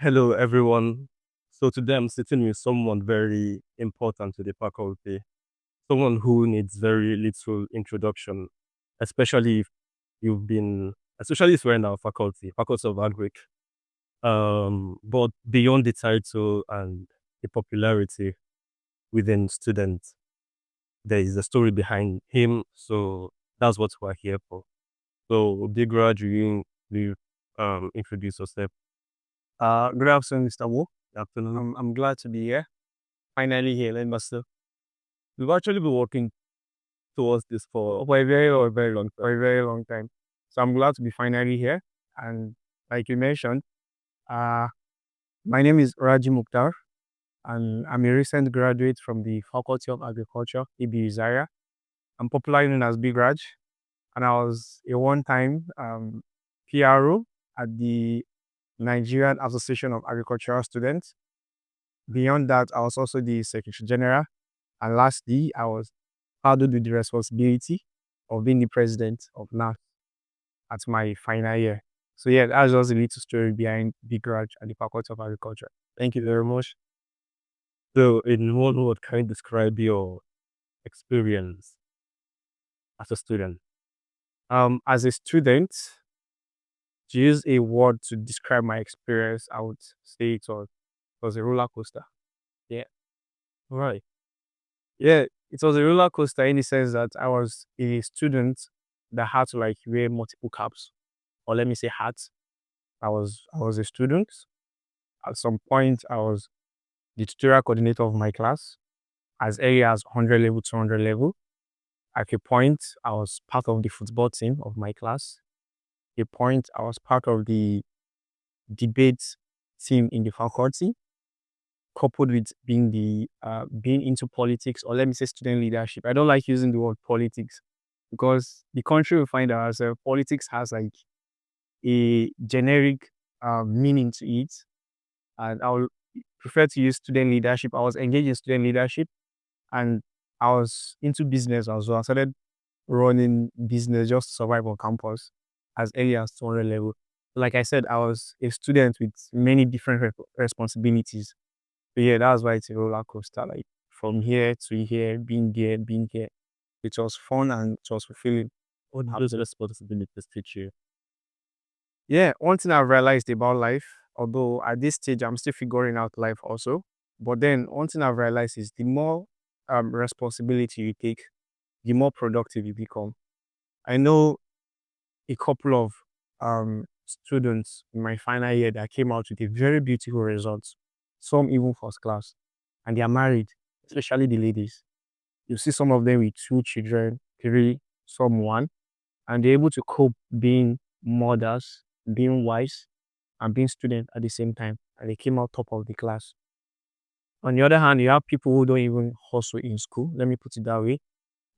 Hello, everyone. So today I'm sitting with someone very important to the faculty, someone who needs very little introduction, especially if you've been, especially if we're in our faculty of Agric. But beyond the title and the popularity within students, there is a story behind him. So that's what we're here for. So, Big Raj, you introduce yourself? Good afternoon, Mr. Wu. Afternoon. I'm glad to be here. Finally here, let me say. We've actually been working towards this for a very long time. So I'm glad to be finally here. And like you mentioned, uh, my name is Raji Mukhtar, and I'm a recent graduate from the Faculty of Agriculture, EBU Zaria. I'm popularly known as Big Raj, and I was a one-time PRO at the Nigerian Association of Agricultural Students. Beyond that, I was also the Secretary General. And lastly, I was saddled with the responsibility of being the president of NAF at my final year. So yeah, that's just a little story behind Big Raj and the Faculty of Agriculture. Thank you very much. So, in one word, can you describe your experience as a student? As a student, to use a word to describe my experience, I would say it was a roller coaster. Yeah. Right. Yeah, it was a roller coaster in the sense that I was a student that had to like wear multiple caps, or let me say hats. I was a student. At some point, I was the tutorial coordinator of my class as early as 100 level, 200 level. At a point, I was part of the football team of my class. At a point, I was part of the debate team in the faculty, coupled with being into politics, or let me say student leadership. I don't like using the word politics because the country we find ourselves, politics has like a generic meaning to it, and I would prefer to use student leadership. I was engaged in student leadership, and I was into business as well. I started running business just to survive on campus as early as 200 level. Like I said, I was a student with many different responsibilities. So yeah, that's why it's a roller coaster. Like from here to here, being there, being here. It was fun and it was fulfilling. What did those responsibilities teach you? Yeah, one thing I've realized about life, although at this stage I'm still figuring out life also, but then one thing I've realized is the more responsibility you take, the more productive you become. I know a couple of students in my final year that came out with a very beautiful results, some even first class, and they are married, especially the ladies. You see some of them with two children, three, some one, and they're able to cope being mothers, being wives, and being students at the same time. And they came out top of the class. On the other hand, you have people who don't even hustle in school. Let me put it that way.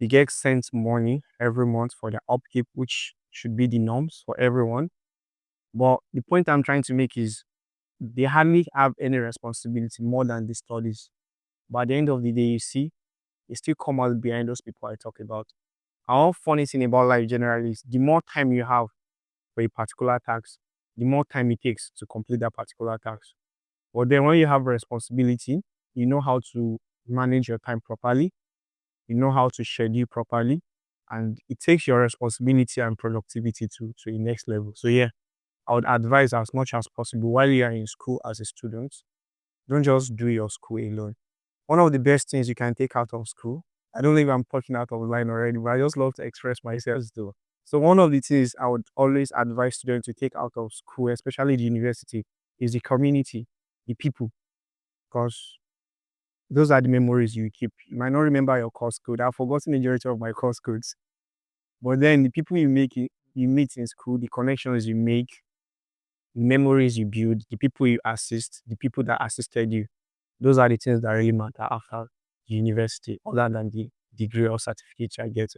They get sent money every month for their upkeep, which should be the norms for everyone. But the point I'm trying to make is they hardly have any responsibility more than the studies. But at the end of the day, you see, they still come out behind those people I talk about. And one funny thing about life generally is the more time you have for a particular task, the more time it takes to complete that particular task. But then when you have responsibility, you know how to manage your time properly, you know how to schedule properly, and it takes your responsibility and productivity to the next level. So yeah, I would advise as much as possible while you are in school as a student, don't just do your school alone. One of the best things you can take out of school, I don't know if I'm talking out of line already, but I just love to express myself though. So one of the things I would always advise students to take out of school, especially the university, is the community, the people, because those are the memories you keep. You might not remember your course code. I've forgotten the majority of my course codes. But then the people you meet in school, the connections you make, the memories you build, the people you assist, the people that assisted you, those are the things that really matter after university, other than the degree or certificate I get.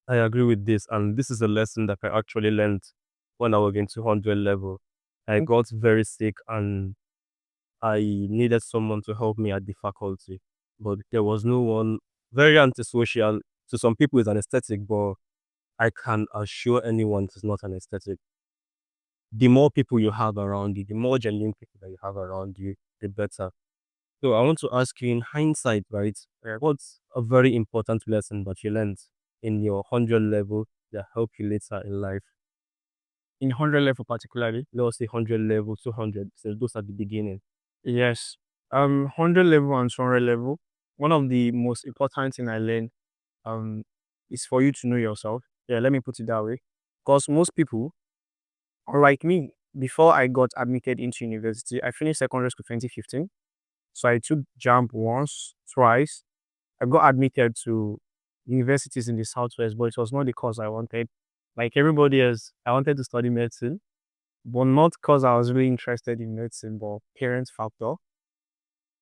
I agree with this, and this is a lesson that I actually learned when I was in 200 level. I got very sick and I needed someone to help me at the faculty, but there was no one. Very antisocial. To some people, it's an aesthetic, but I can assure anyone it's not an aesthetic. the more people you have around you, the more genuine people that you have around you, the better. So I want to ask you in hindsight, right? What's a very important lesson that you learned in your 100 level that helped you later in life? In 100 level particularly. Let's say 100 level, 200. So those at the beginning. Yes. 100 level and 200 level. One of the most important thing I learned um is for you to know yourself. Yeah, let me put it that way. Because most people, unlike me, before I got admitted into university, I finished secondary school 2015. So I took jump once, twice. I got admitted to universities in the southwest, but it was not the course I wanted. Like everybody else, I wanted to study medicine, but not because I was really interested in medicine, but parents factor.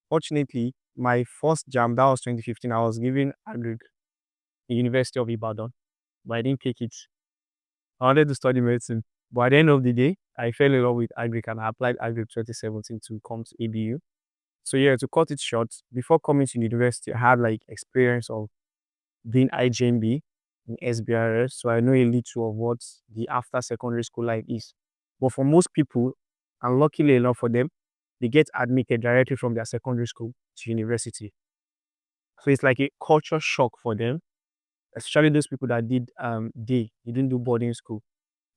Fortunately, my first jam, that was 2015, I was given agric the University of Ibadan, but I didn't take it. I wanted to study medicine. But at the end of the day, I fell in love with agric and I applied agric 2017 to come to ABU. So yeah, to cut it short, before coming to university, I had like experience of being IJMB in SBRS. So I know a little of what the after secondary school life is. But for most people, and luckily enough for them, they get admitted directly from their secondary school to university. So it's like a culture shock for them, especially those people that did they didn't do boarding school.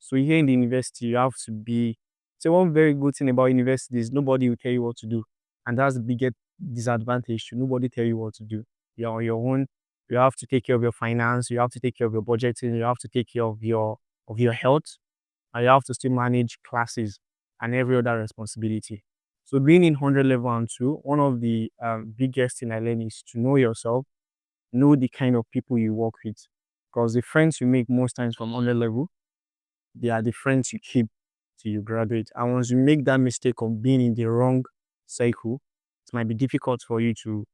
So here in the university, you have to be. So one very good thing about university is nobody will tell you what to do, and that's the biggest disadvantage. Nobody tell you what to do. You're on your own. You have to take care of your finance. You have to take care of your budgeting. You have to take care of your health, and you have to still manage classes and every other responsibility. So being in 100 level and two, one of the biggest thing I learned is to know yourself, know the kind of people you work with, because the friends you make most times from 100 level, they are the friends you keep till you graduate. And once you make that mistake of being in the wrong cycle, it might be difficult for you to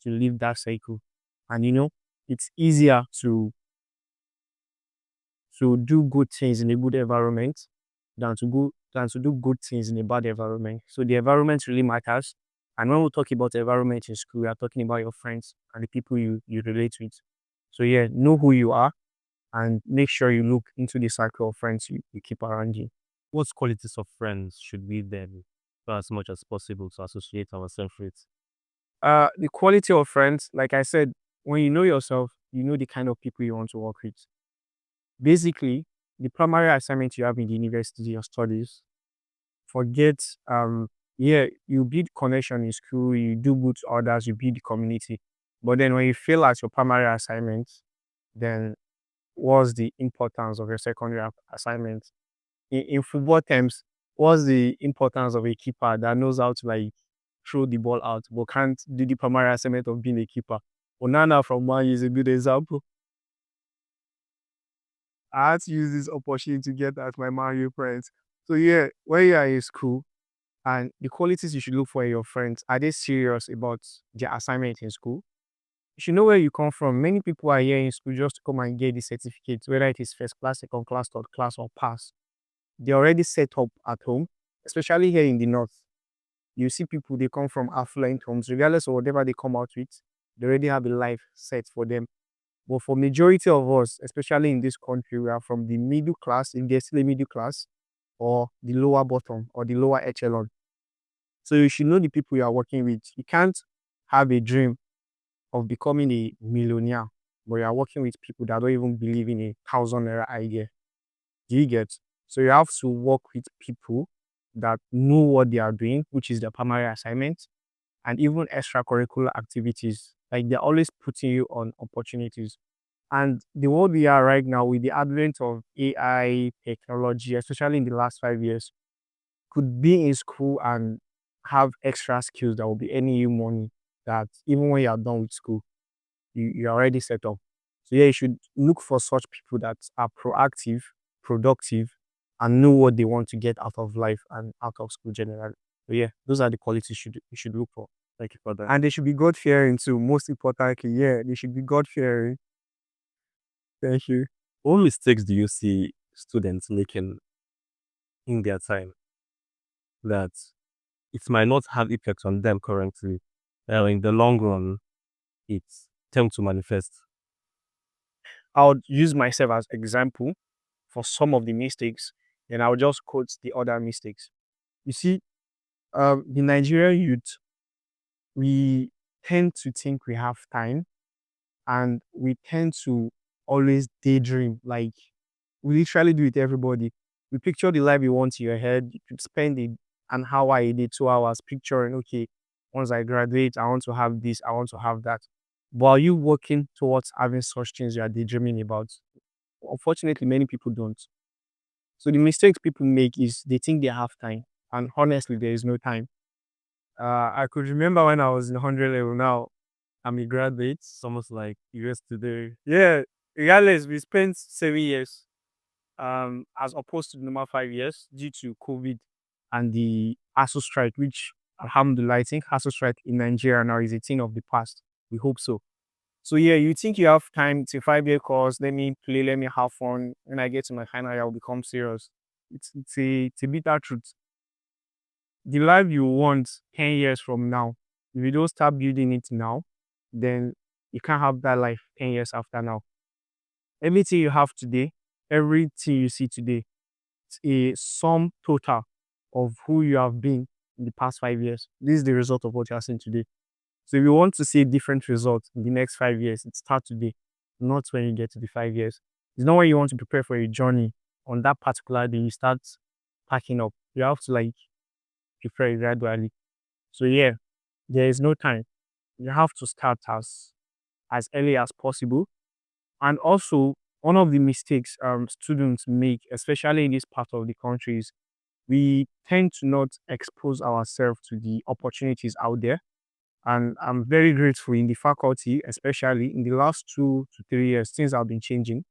leave that cycle. And it's easier to do good things in a good environment than to do good things in a bad environment. So the environment really matters. And when we talk about environment in school, we are talking about your friends and the people you relate with. So yeah, know who you are and make sure you look into the circle of friends you keep around you. What qualities of friends should we then try as much as possible to associate ourselves with? The quality of friends, like I said, when you know yourself, you know the kind of people you want to work with. Basically, the primary assignment you have in the university, your studies, forget yeah, you build connection in school, you do good to others, you build the community. But then when you fail at your primary assignment, then what's the importance of your secondary assignment? In football terms, what's the importance of a keeper that knows how to like throw the ball out but can't do the primary assignment of being a keeper? Onana from Man U is a good example. I had to use this opportunity to get at my Man U friends. So yeah, when you are in school and the qualities you should look for in your friends, are they serious about their assignment in school? You should know where you come from. Many people are here in school just to come and get the certificate, whether it is first class, second class, third class, or pass. They're already set up at home, especially here in the north. You see people, they come from affluent homes, regardless of whatever they come out with, they already have a life set for them. But for majority of us, especially in this country, we are from the middle class, if there's still a middle class, or the lower bottom, or the lower echelon. So you should know the people you are working with. You can't have a dream of becoming a millionaire, but you are working with people that don't even believe in a 1,000 naira idea. Do you get? So you have to work with people that know what they are doing, which is their primary assignment, and even extracurricular activities. Like they're always putting you on opportunities. And the world we are right now, with the advent of AI technology, especially in the last 5 years, could be in school and have extra skills that will be earning you money that even when you are done with school, you're already set up. So yeah, you should look for such people that are proactive, productive, and know what they want to get out of life and out of school generally. So yeah, those are the qualities you should look for. Thank you for that. And they should be God fearing too. Most importantly, yeah, they should be God fearing. Thank you. What mistakes do you see students making in their time that it might not have effect on them currently? In the long run, it's tend to manifest. I would use myself as example for some of the mistakes. and I'll just quote the other mistakes. You see, the Nigerian youth, we tend to think we have time, and we tend to always daydream. Like, we literally do it, everybody. We picture the life you want in your head. You could spend an hour a day, 2 hours picturing, okay, once I graduate, I want to have this, I want to have that. But are you working towards having such things you are daydreaming about? Unfortunately, many people don't. So the mistakes people make is they think they have time. And honestly, there is no time. I could remember when I was in 100 level. Now I'm a graduate. It's almost like yesterday. Yeah, regardless, we spent 7 years as opposed to the normal 5 years due to COVID and the ASU strike, which alhamdulillah, I think ASU strike in Nigeria now is a thing of the past. We hope so. So yeah, you think you have time, it's a 5 year course, let me play, let me have fun. When I get to my final year, I'll become serious. It's a bitter truth. The life you want 10 years from now, if you don't start building it now, then you can't have that life 10 years after now. Everything you have today, everything you see today, it's a sum total of who you have been in the past 5 years. This is the result of what you are seeing today. So if you want to see a different result in the next 5 years, it starts today, not when you get to the 5 years. It's not when you want to prepare for a journey on that particular day, you start packing up. You have to like prepare gradually. So yeah, there is no time. You have to start as early as possible. And also, one of the mistakes students make, especially in this part of the country, is we tend to not expose ourselves to the opportunities out there. And I'm very grateful in the faculty, especially in the last 2 to 3 years, things have been changing.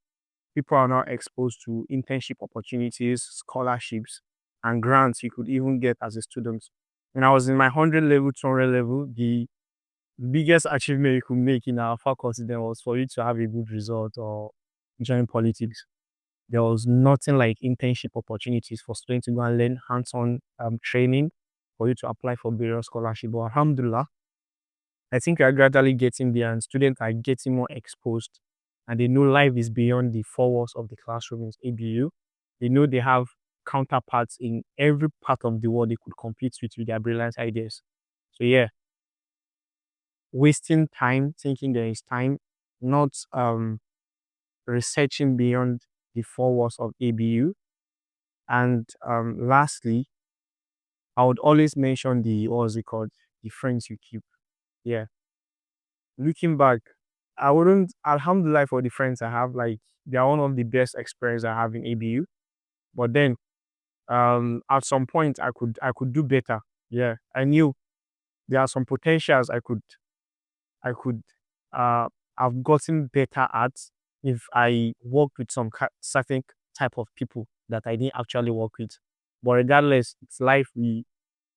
People are now exposed to internship opportunities, scholarships, and grants you could even get as a student. When I was in my 100 level, 200 level, the biggest achievement you could make in our faculty then was for you to have a good result or join politics. There was nothing like internship opportunities for students to go and learn hands-on training for you to apply for various scholarships. But alhamdulillah, I think we are gradually getting there and students are getting more exposed and they know life is beyond the four walls of the classroom in ABU. They know they have counterparts in every part of the world they could compete with their brilliant ideas. So yeah, wasting time thinking there is time, not researching beyond the four walls of ABU. And lastly, I would always mention the what was it called? The friends you keep. Yeah. Looking back, I wouldn't alhamdulillah for the friends I have, like they are one of the best experience I have in ABU. But then at some point I could do better. Yeah. I knew there are some potentials I could have gotten better at if I worked with some certain type of people that I didn't actually work with. But regardless, it's life. We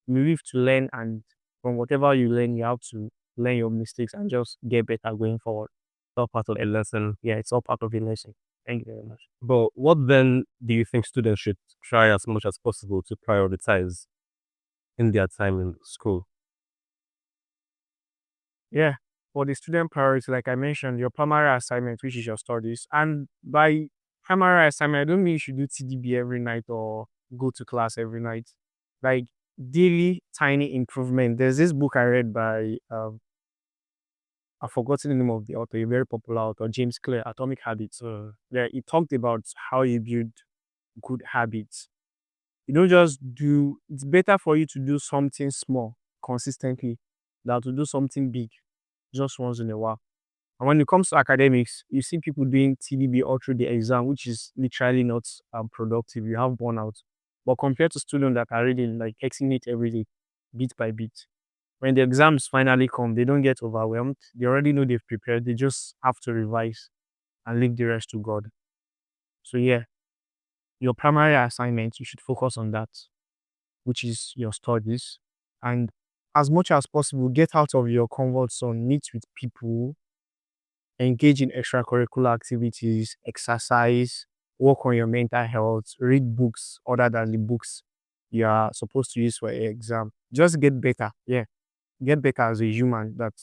live to learn, and from whatever you learn, you have to learn your mistakes and just get better going forward. It's all part of A the lesson. Yeah, it's all part of a lesson. Thank you very much. But what then do you think students should try as much as possible to prioritize in their time in school? Yeah. For the student priority, like I mentioned, your primary assignment, which is your studies. And by primary assignment, I don't mean you should do TDB every night or go to class every night. Like daily tiny improvement. There's this book I read by I've forgotten the name of the author, a very popular author, James Clear, Atomic Habits. Yeah, he talked about how you build good habits. You don't just do, it's better for you to do something small consistently than to do something big just once in a while. And when it comes to academics, you see people doing TDB all through the exam, which is literally not productive. You have burnout. But compared to students that are reading, like Xing it every day, bit by bit, when the exams finally come, they don't get overwhelmed. They already know they've prepared. They just have to revise and leave the rest to God. So yeah, your primary assignment, you should focus on that, which is your studies. And as much as possible, get out of your comfort zone, meet with people, engage in extracurricular activities, exercise, work on your mental health, read books other than the books you are supposed to use for your exam. Just get better. Yeah. Get better as a human, that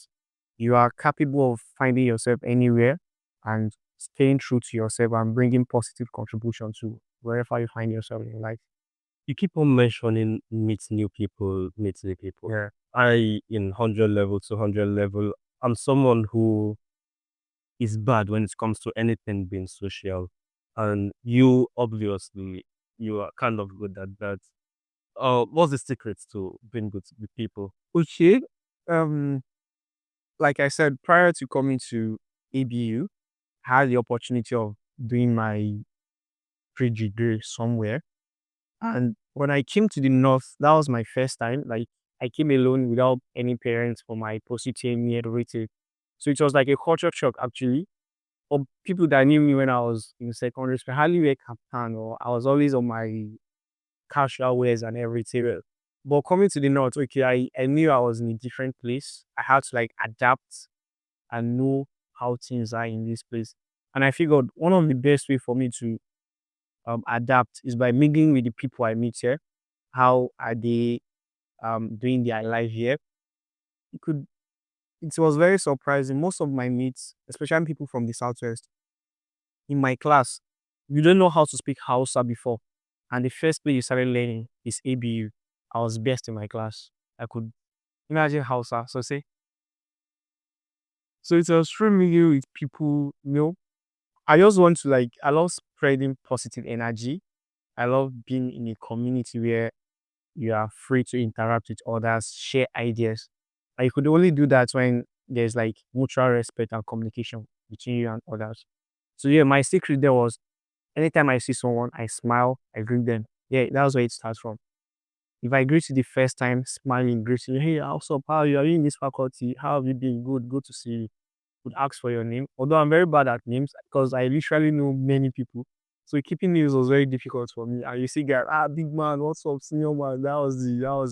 you are capable of finding yourself anywhere and staying true to yourself and bringing positive contribution to wherever you find yourself in life. You keep on mentioning meet new people, meet new people. Yeah. I, in 100 level, 200 level, I'm someone who is bad when it comes to anything being social. And you, obviously, you are kind of good at that. What's the secret to being good with people? Okay. Um, like I said, prior to coming to ABU, I had the opportunity of doing my pre-degree somewhere. And when I came to the north, that was my first time. Like I came alone without any parents for my post-UTME me everything. So it was like a culture shock actually. For people that knew me when I was in secondary school, I hardly wear kaftan or I was always on my casual wears and everything. But coming to the north, okay, I knew I was in a different place. I had to like adapt and know how things are in this place. And I figured one of the best way for me to adapt is by mingling with the people I meet here. How are they doing their life here? It could it was very surprising. Most of my mates, especially people from the southwest, in my class, you don't know how to speak Hausa before. And the first place you started learning is ABU. I was best in my class. I could imagine Hausa. So it was through me with people, I just want to like I love spreading positive energy. I love being in a community where you are free to interact with others, share ideas. And you could only do that when there's like mutual respect and communication between you and others. So yeah, my secret there was anytime I see someone, I smile, I greet them. Yeah, that's where it starts from. If I greet you the first time, smiling, greeting, hey, what's up? How are you? Are you in this faculty? How have you been? Good to see you. Would ask for your name. Although I'm very bad at names because I literally know many people. So keeping names was very difficult for me. And you see guys, big man, what's up, senior man? That was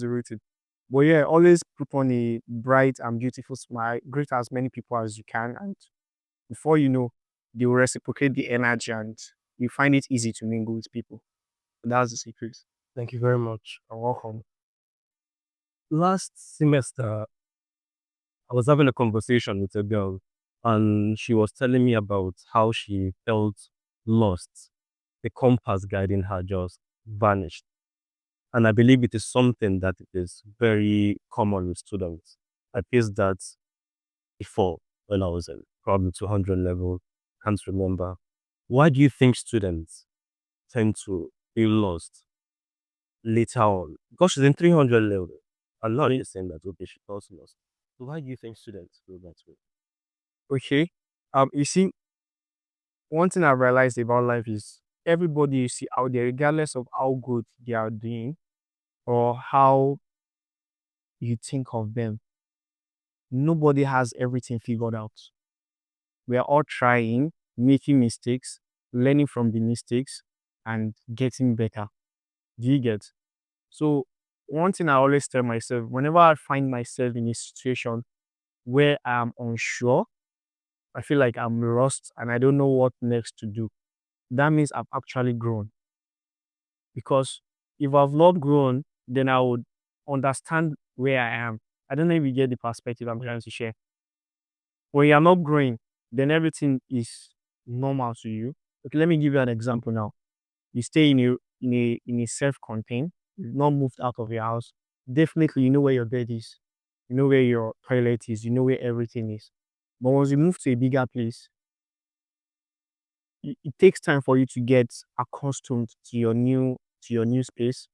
the routine. But yeah, always put on a bright and beautiful smile. Greet as many people as you can. And before you know, they will reciprocate the energy and you find it easy to mingle with people. That's the secret. Thank you very much. You're welcome. Last semester, I was having a conversation with a girl, and she was telling me about how she felt lost. The compass guiding her just vanished. And I believe it is something that it is very common with students. I faced that before when I was in probably 200 level, can't remember. Why do you think students tend to feel lost later on? Because she's in 300 level. I'm not really saying that, okay, she feels lost. So why do you think students feel that way? Okay. You see, one thing I realized about life is everybody you see out there, regardless of how good they are doing or how you think of them, nobody has everything figured out. We are all trying, making mistakes, learning from the mistakes, and getting better. Do you get? So, one thing I always tell myself whenever I find myself in a situation where I'm unsure, I feel like I'm lost and I don't know what next to do, that means I've actually grown. Because if I've not grown, then I would understand where I am. I don't know if you get the perspective I'm trying to share. When you're not growing, then everything is normal to you. Okay, let me give you an example now. You stay in a self-contained, you've not moved out of your house. Definitely you know where your bed is, you know where your toilet is, you know where everything is. But once you move to a bigger place, it takes time for you to get accustomed to your new space,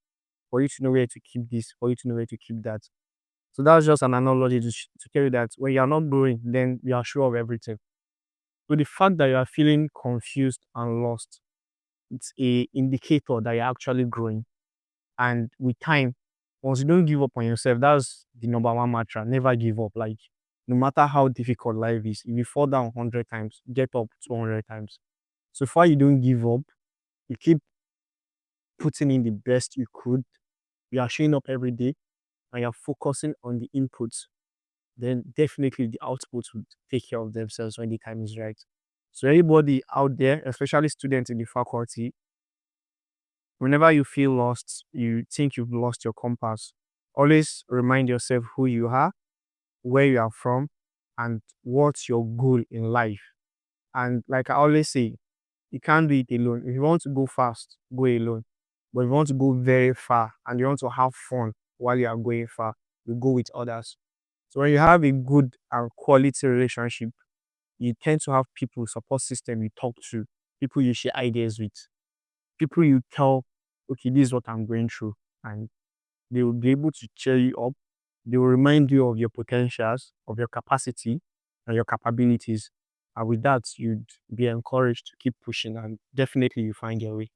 for you to know where to keep this, for you to know where to keep that. So that's just an analogy to tell you that when you're not growing, then you are sure of everything. So the fact that you are feeling confused and lost, it's a indicator that you're actually growing. And with time, once you don't give up on yourself, that's the number one mantra. Never give up. Like no matter how difficult life is, if you fall down 100 times, get up 200 times. So far you don't give up, you keep putting in the best you could. You are showing up every day and you're focusing on the inputs, then definitely the outputs would take care of themselves when the time is right. So anybody out there, especially students in the faculty, whenever you feel lost, you think you've lost your compass, always remind yourself who you are, where you are from, and what's your goal in life. And like I always say, you can't do it alone. If you want to go fast, go alone. But if you want to go very far and you want to have fun while you are going far, you go with others. So when you have a good and quality relationship, you tend to have people, support system you talk to, people you share ideas with, people you tell, okay, this is what I'm going through. And they will be able to cheer you up. They will remind you of your potentials, of your capacity and your capabilities. And with that, you'd be encouraged to keep pushing and definitely you find your way.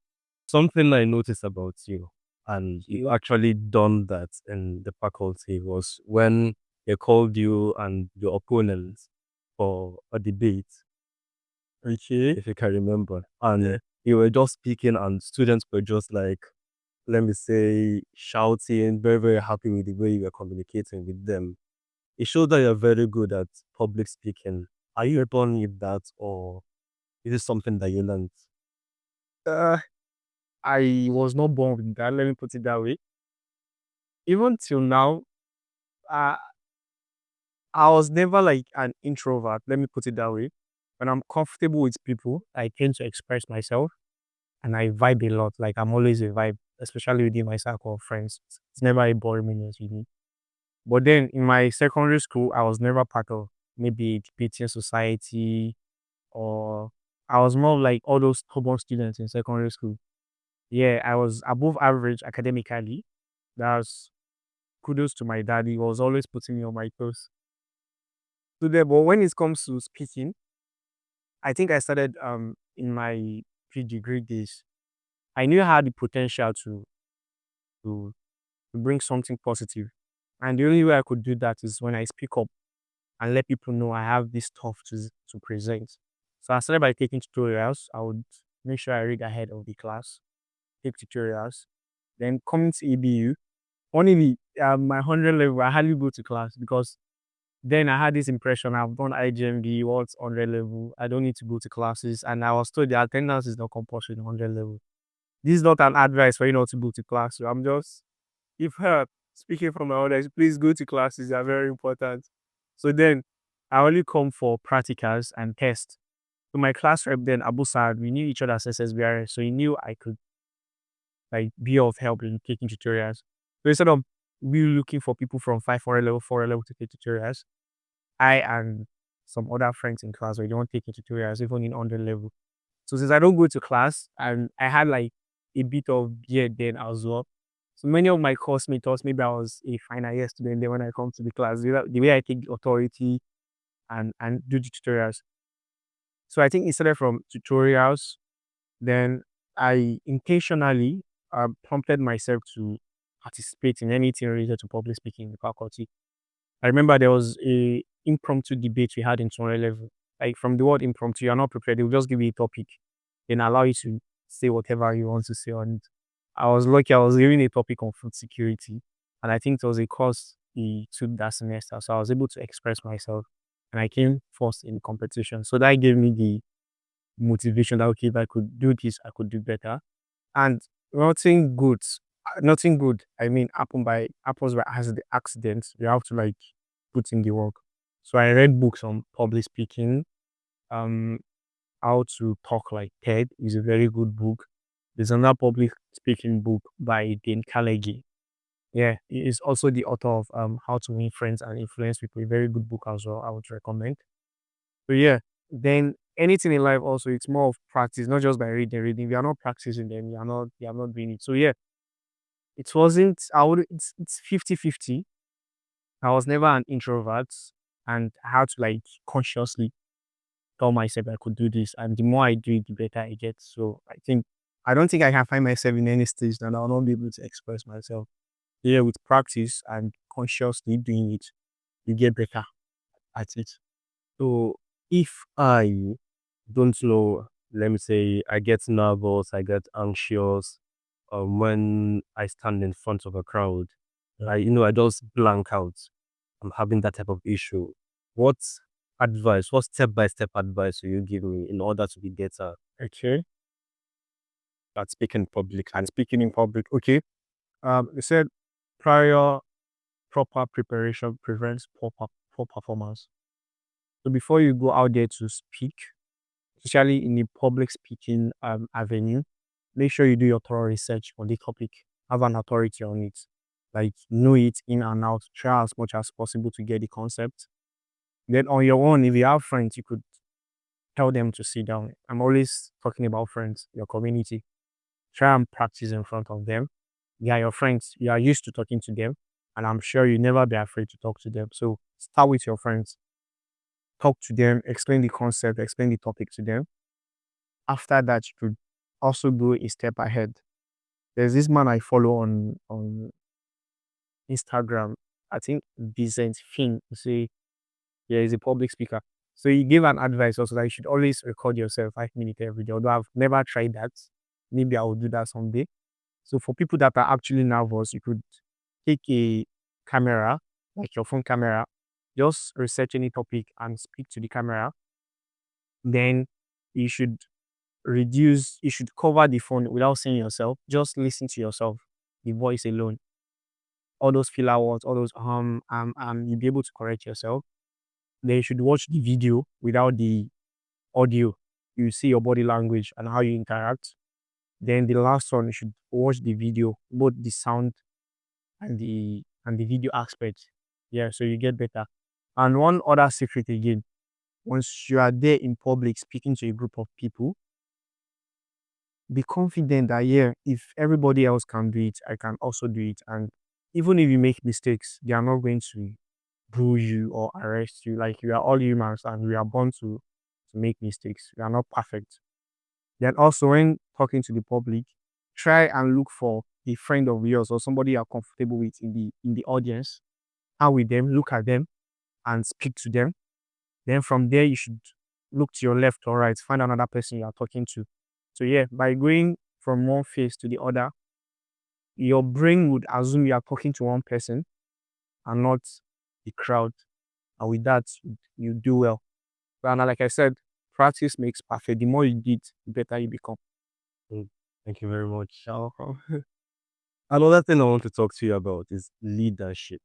Something I noticed about you, and you actually done that in the faculty, was when they called you and your opponent for a debate, Okay. if you can remember. And you were just speaking, and students were just like, let me say, shouting, very, very happy with the way you were communicating with them. It shows that you're very good at public speaking. Are you born with that, or is it something that you learned? Uh, I was not born with that. Let me put it that way. Even till now, uh, I was never like an introvert. Let me put it that way. When I'm comfortable with people, I tend to express myself and I vibe a lot. Like I'm always a vibe, especially within my circle of friends. It's never a boring minute with me. But then in my secondary school, I was never part of maybe debating society or I was more like all those stubborn students in secondary school. Yeah, I was above average academically. That's kudos to my daddy. He was always putting me on my toes. So there, but when it comes to speaking, I think I started in my pre-degree days. I knew I had the potential to to bring something positive. And the only way I could do that is when I speak up and let people know I have this stuff to present. So I started by taking tutorials. I would make sure I read ahead of the class, take tutorials. Then coming to EBU, only my 100 level, I hardly go to class because then I had this impression I've done IGMB, what's 100 level, I don't need to go to classes. And I was told the attendance is not compulsory in 100 level. This is not an advice for you not to go to class. So I'm just, if her speaking from my orders, please go to classes, they are very important. So then I only come for practicals and tests. So my class rep then, Abu Saad, we knew each other as SSBRS, so he knew I could like be of help in taking tutorials. So instead of we looking for people from 500 level, 400 level to take tutorials, I and some other friends in class were the one taking tutorials, even in under level. So since I don't go to class and I had like a bit of beard then as well. So many of my course mates thought maybe I was a final year student. Then when I come to the class, the way I take the authority and do the tutorials. So I think it started from tutorials. Then I intentionally prompted myself to participate in anything related to public speaking in the faculty. I remember there was a impromptu debate we had in 200 level. Like from the word impromptu, you're not prepared. They'll just give you a topic and allow you to say whatever you want to say on it. I was lucky I was given a topic on food security. And I think it was a course he took that semester. So I was able to express myself and I came first in the competition. So that gave me the motivation that okay, if I could do this, I could do better. And nothing good, nothing good. I mean, happens by accident. You have to like put in the work. So I read books on public speaking. Um, how to talk like TED is a very good book. There's another public speaking book by Dane Carnegie. Yeah, he is also the author of How to Win Friends and Influence People. A very good book as well. I would recommend. So yeah, then anything in life also it's more of practice, not just by reading. If you are not practicing them, you are not doing it. So yeah, it wasn't I would it's 50-50. I was never an introvert and I had to like consciously tell myself I could do this. And the more I do it, the better I get. So I don't think I can find myself in any stage that I'll not be able to express myself. Yeah, with practice and consciously doing it, you get better at it. So if I don't know, let me say, I get nervous, I get anxious, when I stand in front of a crowd, I just blank out. I'm having that type of issue. What advice, what step-by-step advice will you give me in order to be better? Okay. That's speaking public and speaking in public. Okay. They said prior proper preparation prevents poor performance. So before you go out there to speak, especially in the public speaking avenue. Make sure you do your thorough research on the topic, have an authority on it, like know it in and out, try as much as possible to get the concept. Then on your own, if you have friends, you could tell them to sit down. I'm always talking about friends, your community. Try and practice in front of them. They are your friends. You are used to talking to them. And I'm sure you never be afraid to talk to them. So start with your friends. Talk to them, explain the concept, explain the topic to them. After that, you could also go a step ahead. There's this man I follow on Instagram. I think Decent Fin. Say, yeah, he's a public speaker. So he gave an advice also that you should always record yourself 5 minutes every day. Although I've never tried that. Maybe I will do that someday. So for people that are actually nervous, you could take a camera, like your phone camera, just research any topic and speak to the camera. Then you should you should cover the phone without seeing yourself. Just listen to yourself, the voice alone. All those filler words, all those you'll be able to correct yourself. Then you should watch the video without the audio. You see your body language and how you interact. Then the last one, you should watch the video, both the sound and the video aspect. Yeah, so you get better. And one other secret again, once you are there in public speaking to a group of people, be confident that yeah, if everybody else can do it, I can also do it. And even if you make mistakes, they are not going to boo you or arrest you. Like we are all humans and we are born to make mistakes. We are not perfect. Then also when talking to the public, try and look for a friend of yours or somebody you're comfortable with in the audience. How with them, look at them and speak to them. Then from there you should look to your left or right, find another person you are talking to. So yeah, by going from one face to the other, your brain would assume you are talking to one person and not the crowd. And with that, you do well. But now, like I said, practice makes perfect. The more you did, the better you become. Mm, thank you very much. So, Another thing I want to talk to you about is leadership.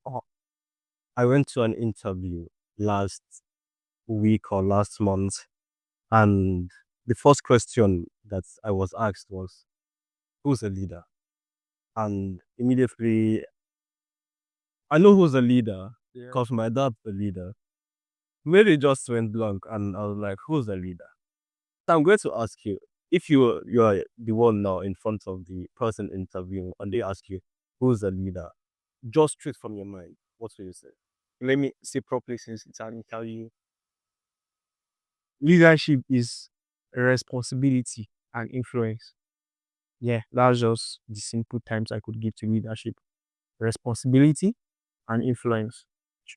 oh, I went to an interview last week or last month, and the first question that I was asked was, "Who's a leader?" And immediately, I know who's a leader yeah. because my dad's the leader. Maybe it just went blank, and I was like, "Who's the leader?" So I'm going to ask you, if you are the one now in front of the person interviewing, and they ask you, "Who's the leader?" Just straight from your mind, what will you say? Let me say properly since it's an interview. Leadership is responsibility and influence. Yeah, that's just the simple terms I could give to leadership. Responsibility and influence.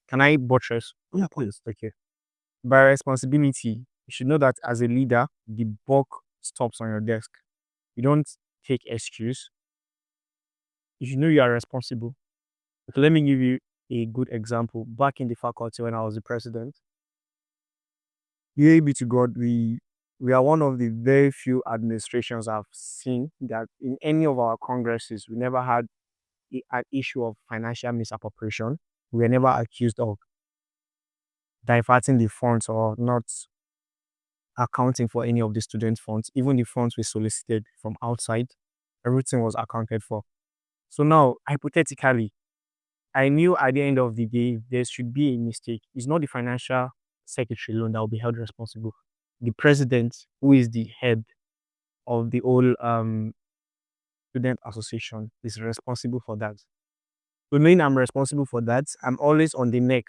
Can I buttress? Yeah, please. Okay. By responsibility, you should know that as a leader, the buck stops on your desk. You don't take excuse. You should know you are responsible. So let me give you a good example. Back in the faculty when I was the president, glory be to God, we are one of the very few administrations I've seen that in any of our congresses, we never had an issue of financial misappropriation. We were never accused of diverting the funds or not accounting for any of the student funds. Even the funds we solicited from outside, everything was accounted for. So now, hypothetically, I knew at the end of the day, there should be a mistake. It's not the financial secretary alone that will be held responsible. The president, who is the head of the whole student association, is responsible for that. To mean I'm responsible for that, I'm always on the neck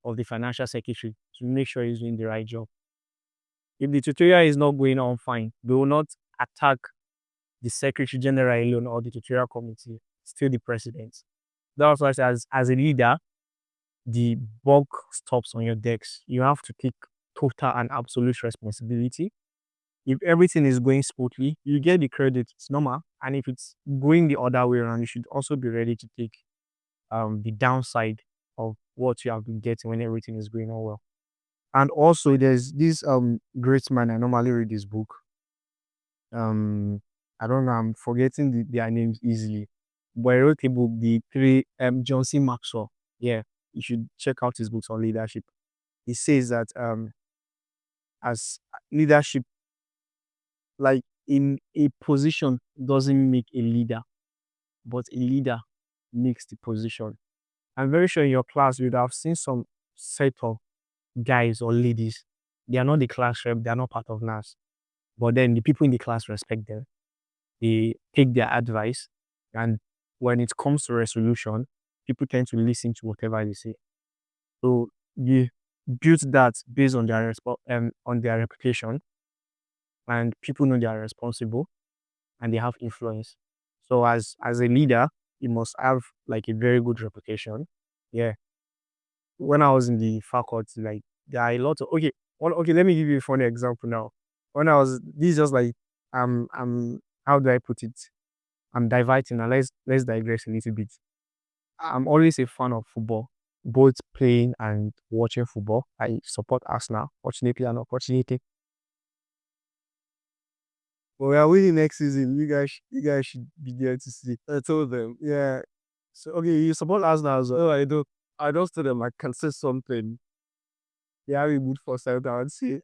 of the financial secretary to make sure he's doing the right job. If the tutorial is not going on fine, they will not attack the secretary general alone or the tutorial committee, still the president. That's why as a leader, the bulk stops on your decks. You have to take total and absolute responsibility. If everything is going smoothly, you get the credit. It's normal. And if it's going the other way around, you should also be ready to take the downside of what you have been getting when everything is going on well. And also there's this great man, I normally read this book. I don't know, I'm forgetting their names easily. But I wrote a book, the three John C. Maxwell. Yeah, you should check out his books on leadership. He says that as leadership, like in a position doesn't make a leader, but a leader makes the position. I'm very sure in your class you'd have seen some set of guys or ladies. They are not the class rep, they are not part of NAS. But then the people in the class respect them. They take their advice. And when it comes to resolution, people tend to listen to whatever they say. So you build that based on on their reputation, and people know they are responsible and they have influence. So as a leader, you must have like a very good reputation. Yeah. When I was in the faculty, like there are a lot of okay, let me give you a funny example now. When I was this is just like how do I put it? I'm diverting now. Let's digress a little bit. I'm always a fan of football, both playing and watching football. I support Arsenal, fortunately and unfortunately. But we are winning next season. You guys should be there to see. I told them, Yeah. So okay, you support Arsenal as well. no, I don't. I don't tell them I can say something. You have a good first time, I would say.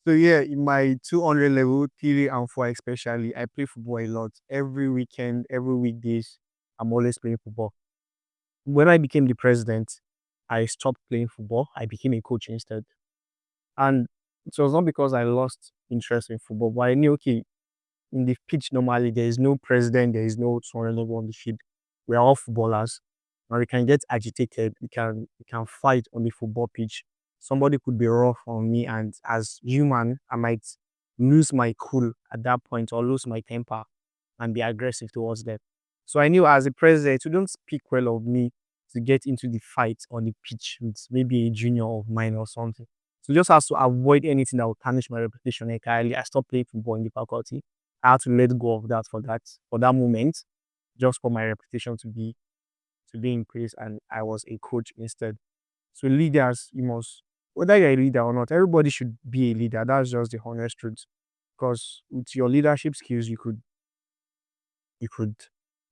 So yeah, in my 200 level, 3 and 4 especially, I play football a lot. Every weekend, every weekdays, I'm always playing football. When I became the president, I stopped playing football. I became a coach instead. And it was not because I lost interest in football, but I knew, okay, in the pitch normally, there is no president, there is no 200 level on the field. We are all footballers. And we can get agitated. We can fight on the football pitch. Somebody could be rough on me, and as human, I might lose my cool at that point or lose my temper and be aggressive towards them. So I knew as a president, you don't speak well of me to get into the fight on the pitch with maybe a junior of mine or something. So just has to avoid anything that will tarnish my reputation entirely. I stopped playing football in the faculty. I had to let go of that for that moment, just for my reputation to be in place, and I was a coach instead. So leaders, you must, whether you're a leader or not, everybody should be a leader. That's just the honest truth. Because with your leadership skills, you could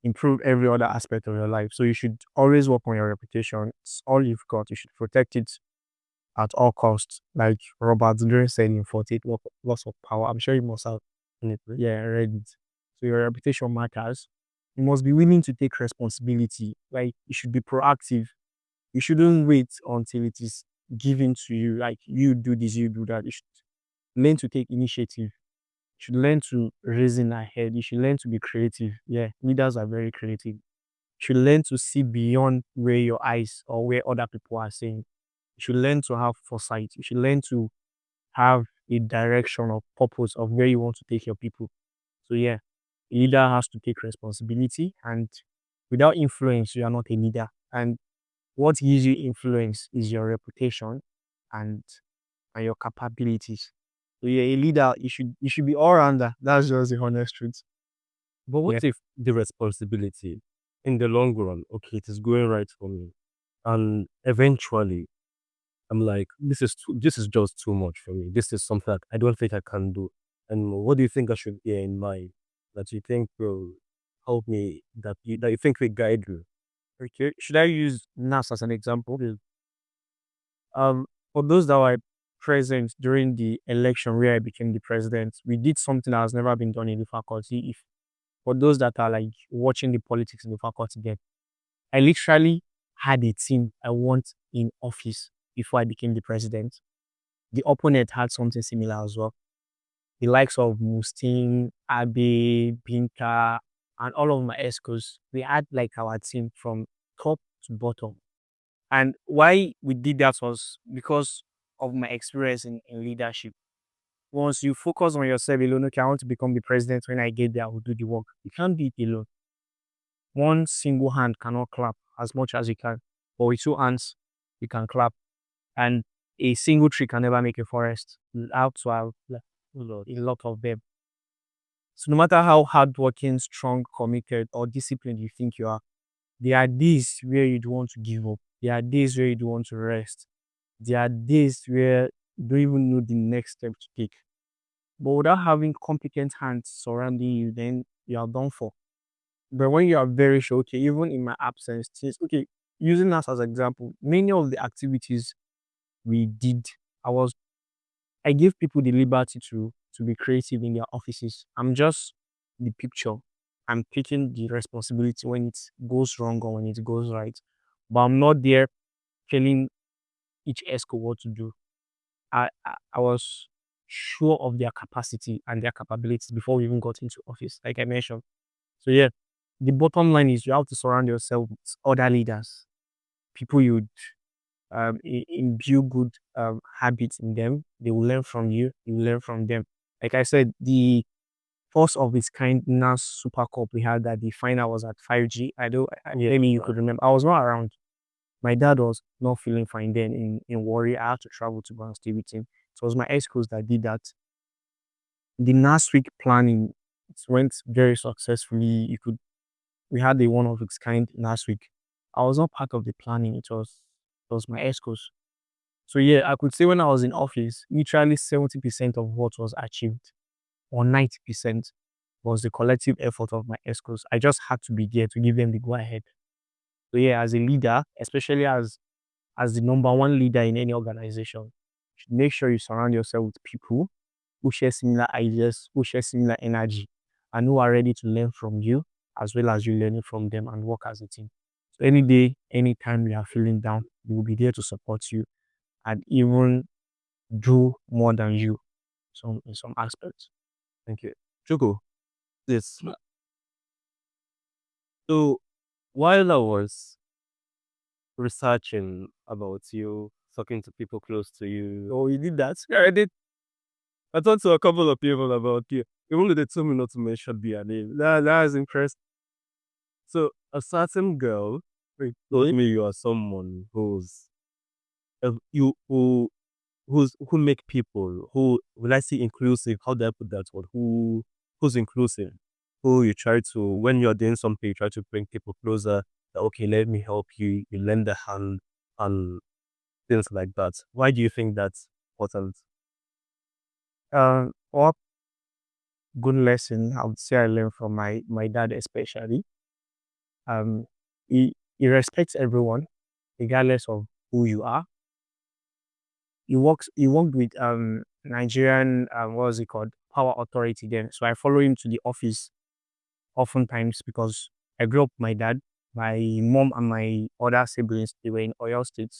improve every other aspect of your life. So you should always work on your reputation. It's all you've got. You should protect it at all costs. Like Robert Greene said in 48 Loss of Power. I'm sure you must have read it. So your reputation matters. You must be willing to take responsibility. Like you should be proactive. You shouldn't wait until it is given to you. Like you do this, you do that. You should learn to take initiative. You should learn to reason ahead. You should learn to be creative. Yeah, leaders are very creative. You should learn to see beyond where your eyes or where other people are saying. You should learn to have foresight. You should learn to have a direction or purpose of where you want to take your people. So yeah, a leader has to take responsibility, and without influence, you are not a leader. And what gives you influence is your reputation and your capabilities. So yeah, a leader, you should be all rounder. That's just the honest truth. But what Yeah. if the responsibility in the long run, okay, it is going right for me, and eventually I'm like, this is just too much for me. This is something that I don't think I can do. And what do you think I should bear in mind that you think will help me, that you think will guide you? Okay. Should I use NAS as an example? Um, for those that were present during the election where I became the president, we did something that has never been done in the faculty. If for those that are like watching the politics in the faculty then, I literally had a team I want in office before I became the president. The opponent had something similar as well. The likes of Mustin, Abe, Binta, and all of my escorts, we had like our team from top to bottom. And why we did that was because of my experience in leadership. Once you focus on yourself alone, okay, I want to become the president. When I get there, I will do the work. You can't do it alone. One single hand cannot clap as much as you can, but with 2 hands, you can clap. And a single tree can never make a forest. You have to have like, a lot of them. So no matter how hardworking, strong, committed, or disciplined you think you are, there are days where you don't want to give up. There are days where you don't want to rest. There are days where you don't even know the next step to take. But without having competent hands surrounding you, then you are done for. But when you are very sure, okay, even in my absence, since okay, using us as example, many of the activities we did, I was I give people the liberty to be creative in their offices. I'm just the picture. I'm taking the responsibility when it goes wrong or when it goes right. But I'm not there telling each ESCO what to do. I was sure of their capacity and their capabilities before we even got into office, like I mentioned. So yeah, the bottom line is you have to surround yourself with other leaders, people you imbue good habits in them. They will learn from you. You will learn from them. Like I said, the first of its kind NAS Super Cup we had that the final was at 5G. I don't. Yeah. Maybe you could remember. I was not around. My dad was not feeling fine then in Warri. I had to travel to go and stay with him. So it was my ex-coach that did that. The last week planning it went very successfully. We had the one of its kind last week. I was not part of the planning. It was my ex-coach. So yeah, I could say when I was in office, literally 70% of what was achieved or 90% was the collective effort of my ex-coach. I just had to be there to give them the go ahead. So yeah, as a leader, especially as the number one leader in any organization, you should make sure you surround yourself with people who share similar ideas, who share similar energy, and who are ready to learn from you as well as you learning from them and work as a team. So any day, anytime you are feeling down, we will be there to support you and even do more than you in some aspects. Thank you. Chuku, this. So while I was researching about you, talking to people close to you, Oh, you did that? yeah, I did. I talked to a couple of people about you. Even though they told me not to mention their name. That is impressive. So a certain girl told me you are someone you who make people who will I say inclusive? How do I put that word? Who's inclusive? Who you try to when you're doing something, you try to bring people closer. That, okay, let me help you. You lend a hand and things like that. Why do you think that's important? What good lesson I would say I learned from my dad especially. Um, he respects everyone regardless of who you are. He worked with Nigerian what was it called Power Authority then. So I follow him to the office oftentimes because I grew up with my dad. My mom and my other siblings they were in Oyo State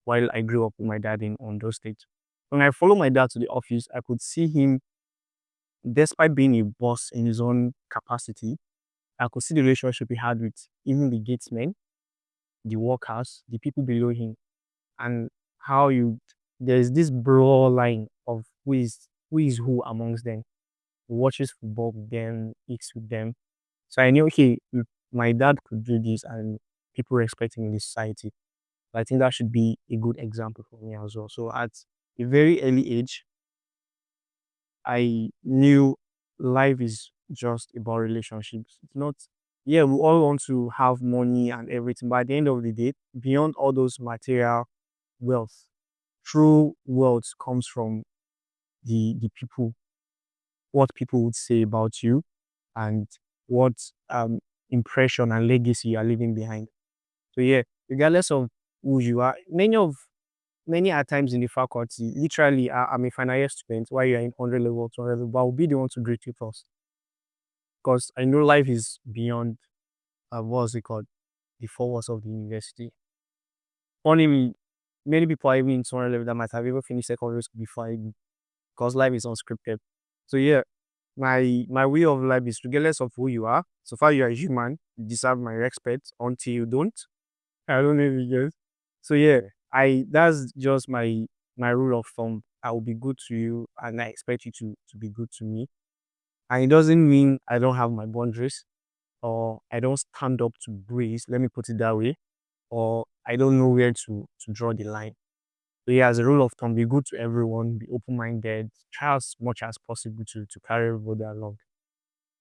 while I grew up with my dad in Ondo State. When I follow my dad to the office, I could see him, despite being a boss in his own capacity, I could see the relationship he had with even the gatesmen, the workers, the people below him, and how there's this broad line of who is who amongst them. He watches football with them, eats with them. So I knew, okay, if my dad could do this and people respect him in this society. I think that should be a good example for me as well. So at a very early age, I knew life is just about relationships. It's not, yeah, we all want to have money and everything, but at the end of the day, beyond all those material wealth, true wealth comes from the people, what people would say about you, and what impression and legacy you are leaving behind. So yeah, regardless of who you are, many are times in the faculty, literally, I'm a final year student while you're in 100 level, 200 level, but I'll be the one to greet you first. Because I know life is beyond, what's it called? The four walls of the university. Funny me, many people are even in 200 level that might have even finished secondary school before I do, because life is unscripted. So yeah, my way of life is regardless of who you are, so far you are human, you deserve my respect until you don't. I don't know if you get. So yeah, I that's just my rule of thumb. I will be good to you, and I expect you to be good to me. And it doesn't mean I don't have my boundaries or I don't stand up to breeze. Let me put it that way, or I don't know where to draw the line. So yeah, as a rule of thumb, be good to everyone, be open minded, try as much as possible to carry everybody along.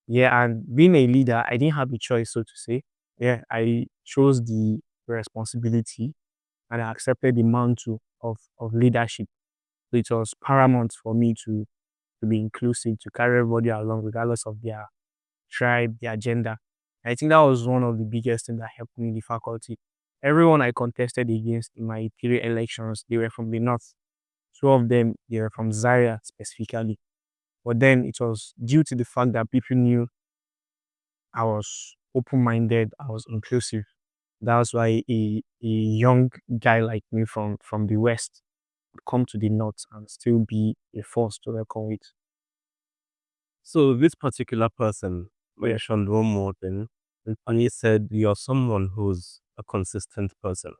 Yeah, and being a leader, I didn't have a choice, so to say. Yeah, I chose the responsibility and I accepted the mantle of leadership. So it was paramount for me to be inclusive, to carry everybody along, regardless of their tribe, their gender. I think that was one of the biggest things that helped me in the faculty. Everyone I contested against in my 3 elections, they were from the north. Two of them, they were from Zaria specifically. But then it was due to the fact that people knew I was open minded, I was inclusive. That's why a young guy like me from the West would come to the North and still be a force to reckon with. So this particular person Yeah. mentioned one more thing, and he said you're someone who's a consistent person,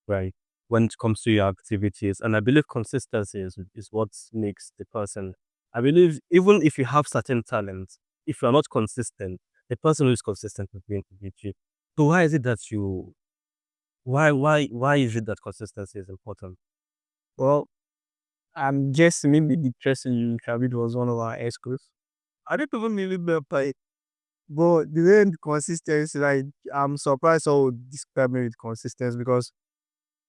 right? When it comes to your activities, and I believe consistency is what makes the person. I believe even if you have certain talents, if you're not consistent, the person who is consistent is going to beat you. So why is it that you why is it that consistency is important? Well, I'm guessing maybe the person you interviewed was one of our experts. I don't even really remember it. But the way the consistency, like, I'm surprised how would describe me with consistency because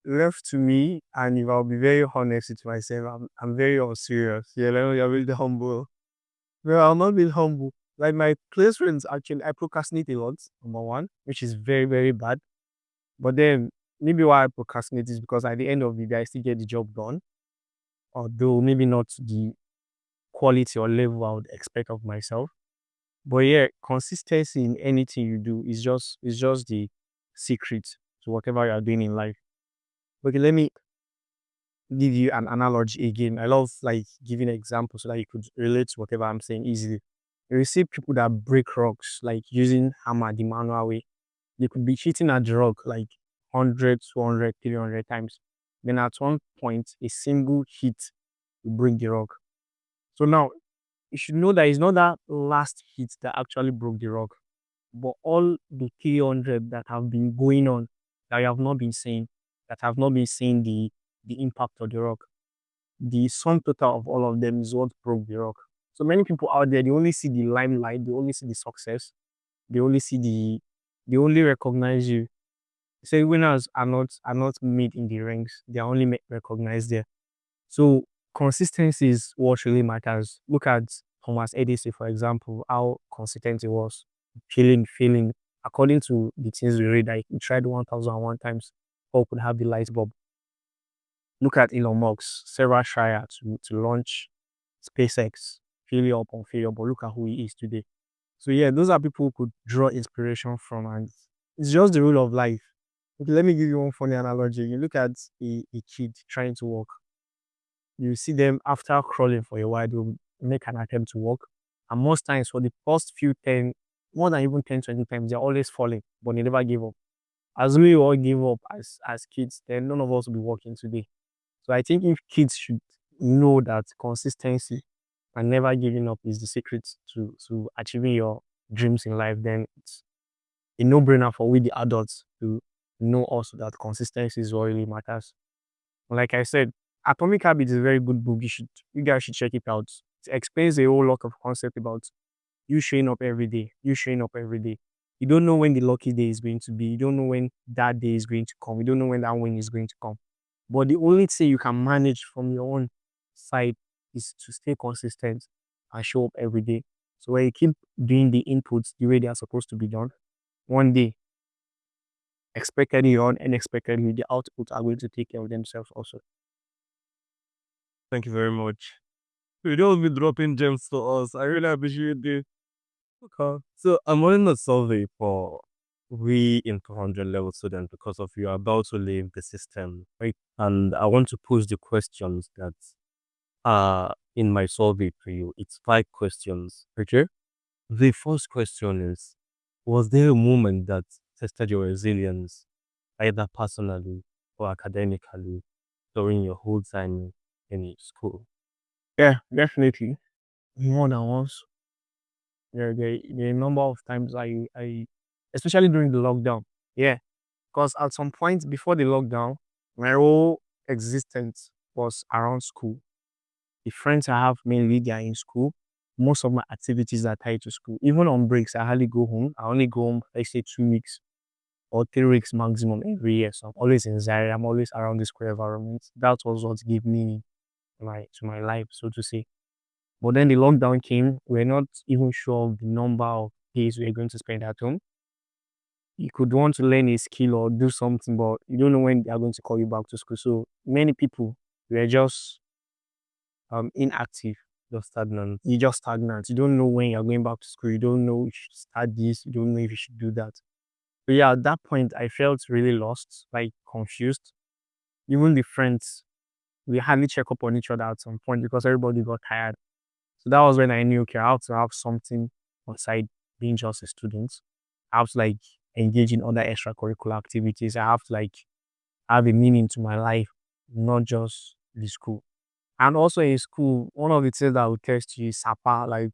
left to me, and if I'll be very honest with myself, I'm very unserious. Yeah, like, you're really humble. Well, I'm not being humble. Like my close friends, actually, I procrastinate a lot, number one, which is very, very bad. But then maybe why I procrastinate is because at the end of the day, I still get the job done. Although maybe not to the quality or level I would expect of myself. But yeah, consistency in anything you do is just the secret to whatever you are doing in life. Okay, let me give you an analogy again. I love like giving examples so that you could relate to whatever I'm saying easily. You see people that break rocks like using hammer the manual way. They could be hitting at the rock like 100, 200, 300 times. Then at one point, a single hit will break the rock. So now you should know that it's not that last hit that actually broke the rock, but all the 300 that have been going on that you have not been seeing, that have not been seeing the impact of the rock. The sum total of all of them is what broke the rock. So many people out there, they only see the limelight, they only see the success, they only see they only recognize you. Say winners are not made in the ranks, they are only recognized there. So consistency is what really matters. Look at Thomas Edison, for example, how consistent he was, failing. According to the things we read, like he tried 1,001 times before he could have the light bulb. Look at Elon Musk, Sarah Shire to launch SpaceX, failure upon failure, but look at who he is today. So yeah, those are people who could draw inspiration from, and it's just the rule of life. Okay, let me give you one funny analogy. You look at a kid trying to walk. You see them after crawling for a while, they'll make an attempt to walk. And most times for the first few 10, more than even 10, 20 times, they're always falling, but they never give up. As we all give up as kids, then none of us will be walking today. So I think if kids should know that consistency and never giving up is the secret to achieving your dreams in life, then it's a no-brainer for we the adults to know also that consistency is what really matters. Like I said, Atomic Habits is a very good book. You guys should check it out. It explains a whole lot of concept about you showing up every day. You showing up every day. You don't know when the lucky day is going to be. You don't know when that day is going to come. You don't know when that win is going to come. But the only thing you can manage from your own side is to stay consistent and show up every day. So when you keep doing the inputs the way they are supposed to be done, one day, expectedly or unexpectedly, the outputs are going to take care of themselves also. Thank you very much. You don't be dropping gems to us. I really appreciate it. Okay. So I'm running a survey for we in 200 level students because of you are about to leave the system, right? And I want to pose the questions that are in my survey to you. It's 5 questions. Okay. The first question is, was there a moment that tested your resilience, either personally or academically, during your whole time in school? Yeah, definitely. More than once. There are a number of times especially during the lockdown. Yeah, because at some point before the lockdown, my whole existence was around school. The friends I have mainly they are in school. Most of my activities are tied to school. Even on breaks, I hardly go home. I only go home, let's say 2 weeks or 3 weeks maximum every year. So I'm always in Zaire. I'm always around the school environment. That was what gave me my life, so to say. But then the lockdown came. We're not even sure of the number of days we're going to spend at home. You could want to learn a skill or do something, but you don't know when they are going to call you back to school. So many people were just inactive. Just stagnant. You're just stagnant. You don't know when you're going back to school. You don't know if you should start this. You don't know if you should do that. But yeah, at that point, I felt really lost, like confused. Even the friends, we hardly check up on each other at some point because everybody got tired. So that was when I knew, okay, I have to have something outside being just a student. I have to like engage in other extracurricular activities. I have to like have a meaning to my life, not just the school. And also in school, one of the things that would test you is SAPA. Like,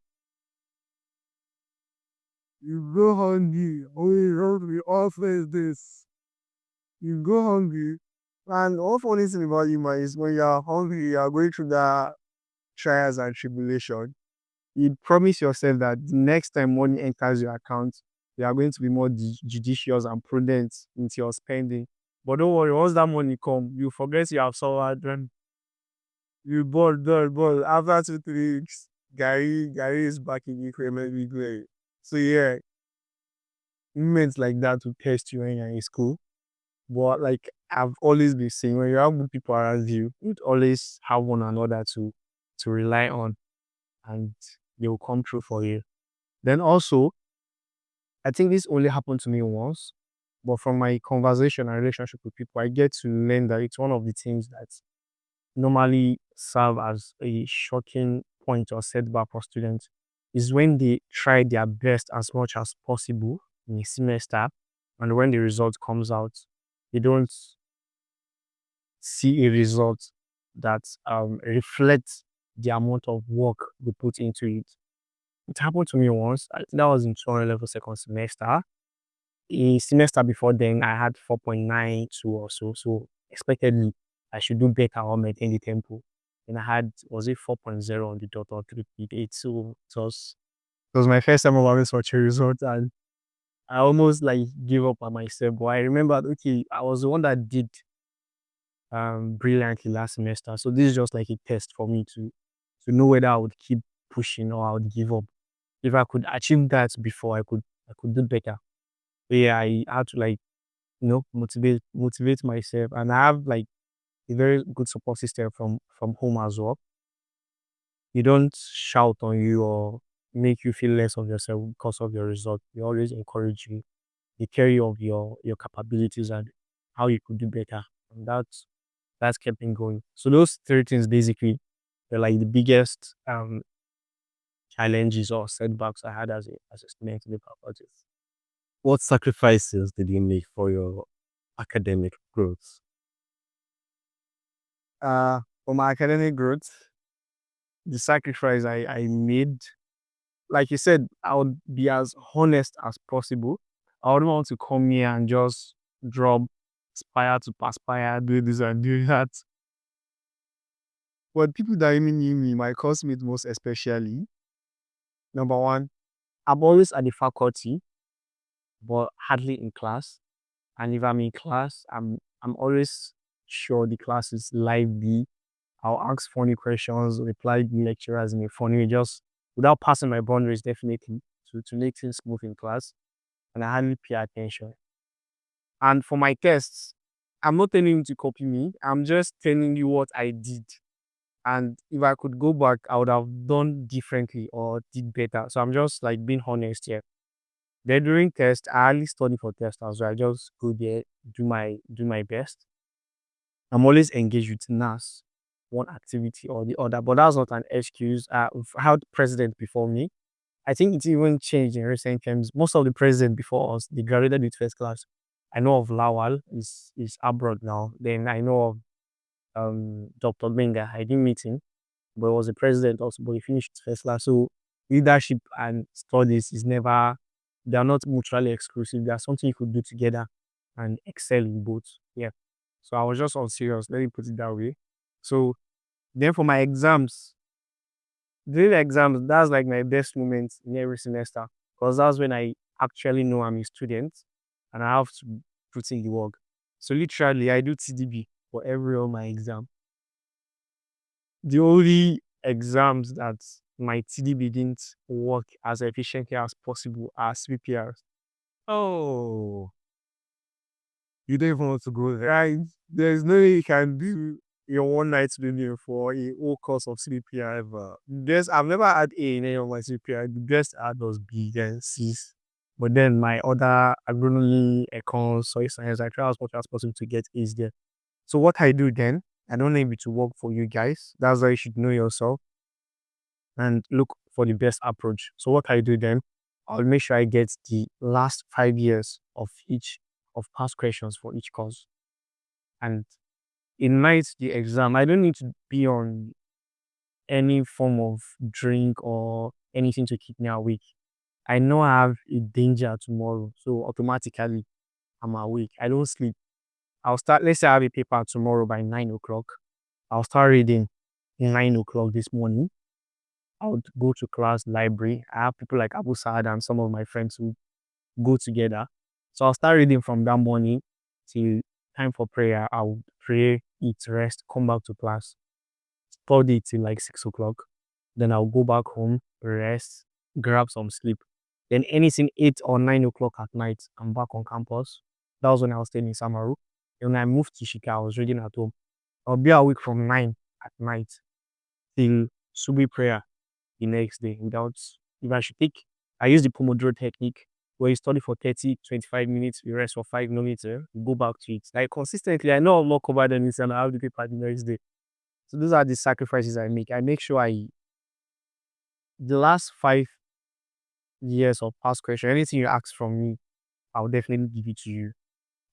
you go hungry, only hungry, all face this. You go hungry. And one funny thing about you, man, is when you are hungry, you are going through the trials and tribulation. You promise yourself that the next time money enters your account, you are going to be more judicious and prudent with your spending. But don't worry, once that money come, you forget you have suffered and you ball. After 2, 3 weeks, Gary is back in increment big way. So yeah, moments like that will test you when you're in school. But like I've always been saying, when you have good people around you, you always have one another to rely on, and they will come through for you. Then also, I think this only happened to me once, but from my conversation and relationship with people, I get to learn that it's one of the things that normally serve as a shocking point or setback for students is when they try their best as much as possible in a semester, and when the result comes out, they don't see a result that reflects the amount of work they put into it. It happened to me once. I think that was in 200 level second semester. A semester before then, I had 4.92 or so. So expectedly, I should do better or maintain the tempo. And I had, was it 4.0 on the dot or 3.8? So it was my first time of having such a result. And I almost like gave up on myself. But I remembered, okay, I was the one that did brilliantly last semester. So this is just like a test for me to know whether I would keep pushing or I would give up. If I could achieve that before, I could do better. But yeah, I had to like motivate myself, and I have like a very good support system from home as well. They don't shout on you or make you feel less of yourself because of your result. They always encourage you. They tell you of your capabilities and how you could do better, and that's kept me going. So those three things basically were like the biggest challenges or setbacks I had as a student in the faculty. What sacrifices did you make for your academic growth? For my academic growth, the sacrifice I made, like you said, I would be as honest as possible. I wouldn't want to come here and just drop aspire to perspire, do this and do that. But people that even knew me, my classmates most especially, number one, I'm always at the faculty, but hardly in class. And if I'm in class, I'm always sure the class is lively. I'll ask funny questions, reply the lecturers in a funny way, just without passing my boundaries, definitely, to make things smooth in class. And I hardly pay attention. And for my tests, I'm not telling you to copy me. I'm just telling you what I did. And if I could go back, I would have done differently or did better. So I'm just like being honest here. Then during test, I hardly study for test as well. I just go there, do my best. I'm always engaged with NAS, one activity or the other, but that's not an excuse. I've had president before me. I think it's even changed in recent times. Most of the president before us, they graduated with first class. I know of Lawal, is abroad now. Then I know of Dr. Benga. I didn't meet him, but he was a president also, but he finished his first class. So leadership and studies is never, they are not mutually exclusive. They are something you could do together and excel in both. Yeah. So I was just on serious. Let me put it that way. So then for my exams, during the exams, that's like my best moment in every semester because that's when I actually know I'm a student and I have to put in the work. So literally, I do TDB for every of my exam. The only exams that my TDB didn't work as efficiently as possible are CPRs. Oh, You don't even want to go there. Right? There's no way you can do. your one night studio for a whole course of CPR ever. Best I've never had A in any of my CPR. The best I had was B then C's. But then my other agronomy, econ, soil science, I try as much as possible to get A's there. So what I do then, I don't need it to work for you guys. That's why you should know yourself and look for the best approach. So what I do then, I'll make sure I get the last 5 years of each of past questions for each course. And in night the exam, I don't need to be on any form of drink or anything to keep me awake. I know I have a danger tomorrow, so automatically I'm awake. I don't sleep. I'll start, let's say I have a paper tomorrow by 9 o'clock. I'll start reading 9 o'clock this morning. I would go to class, library. I have people like Abu Saad and some of my friends who go together. So I'll start reading from that morning till time for prayer. I would pray, eat, rest, come back to class, study till like 6 o'clock. Then I'll go back home, rest, grab some sleep. Then anything 8 or 9 o'clock at night, I'm back on campus. That was when I was staying in Samaru. And when I moved to Shika, I was reading at home. I'll be awake from 9 at night till Subi prayer the next day without, if I should take, I use the Pomodoro technique where you study for 30, 25 minutes, you rest for 5 minutes, you go back to it. Like consistently, I know I'm not covered anything and I have the paper the next day. So those are the sacrifices I make. I make sure the last 5 years of past question, anything you ask from me, I'll definitely give it to you.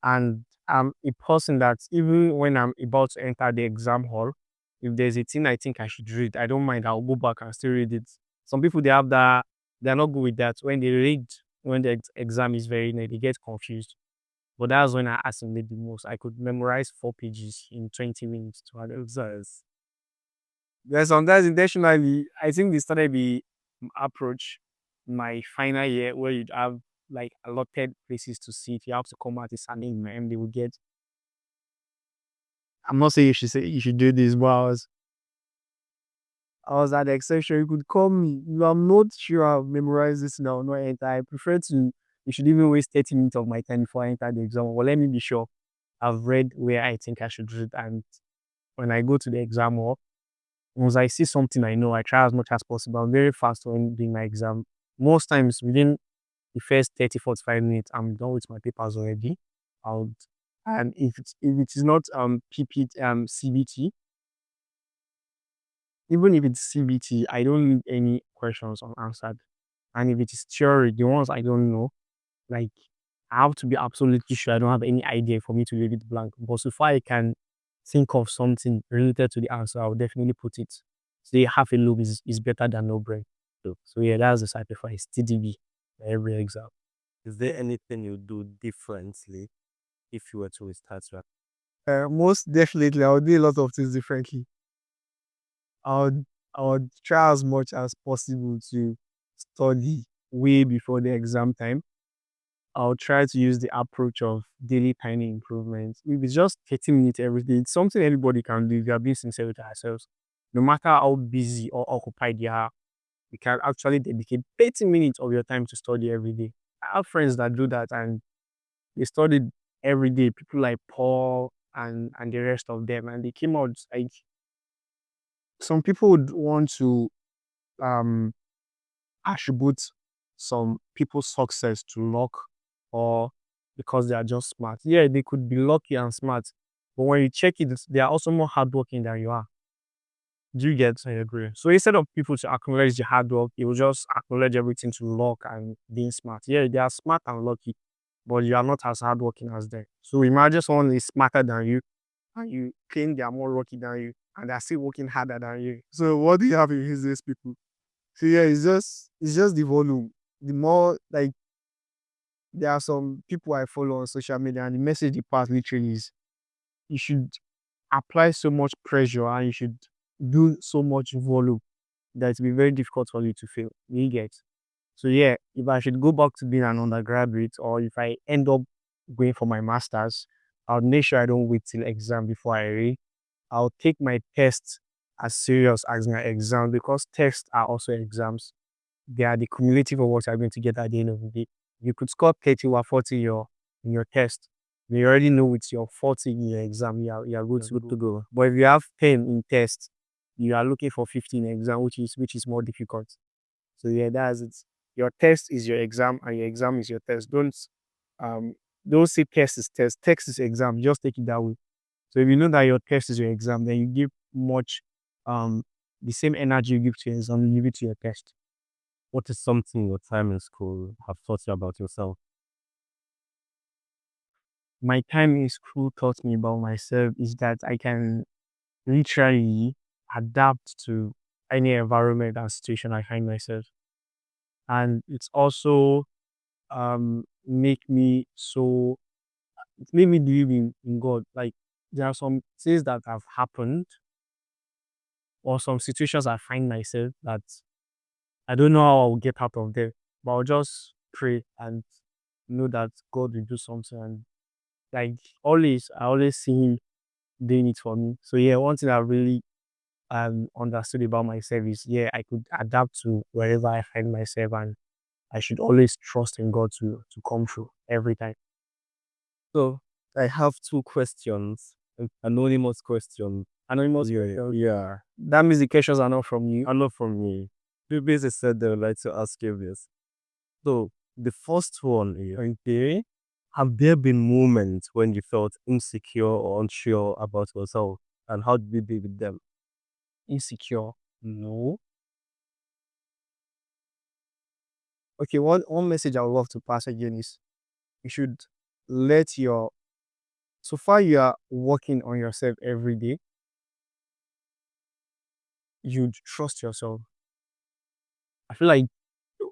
And I'm a person that even when I'm about to enter the exam hall, if there's a thing I think I should read, I don't mind. I'll go back and still read it. Some people they have that, they're not good with that. When they read, when the exam is very near, they get confused. But that's when I assimilate the most. I could memorize 4 pages in 20 minutes to an exercise. Yeah, sometimes intentionally, I think they started the approach my final year where you'd have like allotted places to sit. You have to come out a certain time. They will get. I'm not saying you should say you should do this, but I was at the exception. You could call me. I'm not sure I've memorized this now. No enter. I prefer to. You should even waste 30 minutes of my time before I enter the exam. Well, let me be sure I've read where I think I should read, and when I go to the exam hall, once I see something I know, I try as much as possible. I'm very fast when doing my exam. Most times within the first 30, 45 minutes, I'm done with my papers already. I'll, and if it is not CBT, even if it's CBT, I don't leave any questions unanswered. And if it is theory, the ones I don't know, like I have to be absolutely sure I don't have any idea for me to leave it blank. But so far I can think of something related to the answer, I'll definitely put it. Say half a loaf is better than no bread. So yeah, that's the sacrifice. TDB every exam. Is there anything you do differently if you were to restart your Most definitely, I would do a lot of things differently. I would I would try as much as possible to study way before the exam time. I'll try to use the approach of daily tiny improvements. If it's just 30 minutes every day, it's something anybody can do if you are being sincere with ourselves. No matter how busy or occupied you are, you can actually dedicate 30 minutes of your time to study every day. I have friends that do that and they studied every day, people like Paul and the rest of them, and they came out like some people would want to um attribute some people's success to luck or because they are just smart. Yeah, they could be lucky and smart, but when you check it, they are also more hardworking than you are. Do you get? I agree. So instead of people to acknowledge the hard work, they will just acknowledge everything to luck and being smart. Yeah, they are smart and lucky, but you are not as hardworking as them. So imagine someone is smarter than you and you claim they are more lucky than you and they're still working harder than you. So what do you have against these people? So yeah, it's just the volume. The more like there are some people I follow on social media and the message they pass literally is you should apply so much pressure and you should do so much volume that it'll be very difficult for you to fail. You get. So yeah, if I should go back to being an undergraduate or if I end up going for my masters, I'll make sure I don't wait till exam before I read. I'll take my tests as serious as my exam because tests are also exams. They are the cumulative of what you're going to get at the end of the day. You could score 30 or 40 in your test. You already know with your 40 in your exam, you are good to Good to go. go. But if you have 10 in test, you are looking for 15 in exam, which is more difficult. So yeah, that's it. Your test is your exam, and your exam is your test. Um don't say test is test. Test is exam. Just take it that way. So if you know that your test is your exam, then you give much the same energy you give to your exam, you give it to your test. What is something your time in school have taught you about yourself? My time in school taught me about myself is that I can literally adapt to any environment and situation I find myself. And it's also make me so it made me believe in God. Like there are some things that have happened or some situations I find myself that I don't know how I'll get out of there. But I'll just pray and know that God will do something. And like always, I always see him doing it for me. So yeah, one thing I really understood about myself is yeah, I could adapt to wherever I find myself, and I should always trust in God to come through every time. So I have two questions, anonymous questions. Anonymous Yeah, question. yeah, That means the questions are not from you. and not from me. The basically said they would like to ask you this. So the first one is, okay, have there been moments when you felt insecure or unsure about yourself, and how did you deal with them? Insecure. No. Okay, one message I would love to pass again is you should let your so far you are working on yourself every day, you trust yourself. I feel like